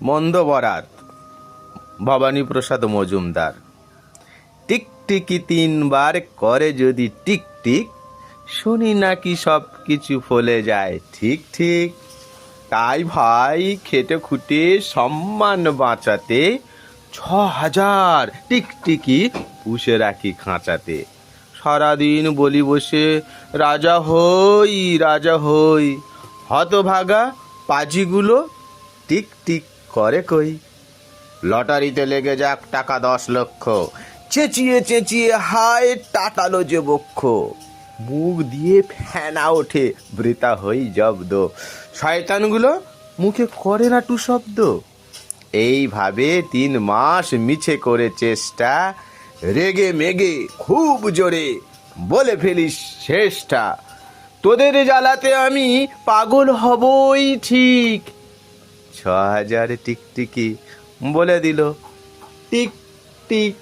মন্দ বরাত, ভবানী প্রসাদ মজুমদার। টিকটিকি 3 বার করে যদি টিকটিক, শুনি নাকি সব কিছু ফলে যায় ঠিক ঠিক। তাই ভাই খেটে খুঁটে সম্মান বাঁচাতে 6,000 টিকটিকি পুষে রাখি খাঁচাতে। সারাদিন বলি বসে রাজা হই, হতভাগা পাজিগুলো টিক টিক করে কই। লটারিতে লেগে যাক টাকা 10 লক্ষ, চেঁচিয়ে চেঁচিয়ে হায় টাটালো যে বক্ষ। মুখ দিয়ে ফেনা ওঠে, বৃথা হই জব্দ, শয়তানগুলো মুখে করে না টু শব্দ। এইভাবে 3 মাস মিছে করে চেষ্টা, রেগে মেগে খুব জোরে বলে ফেলিস শেষটা। তোদের জ্বালাতে আমি পাগল হবই ঠিক। 6,000 টিকটিকি বলে দিল টিক টিক।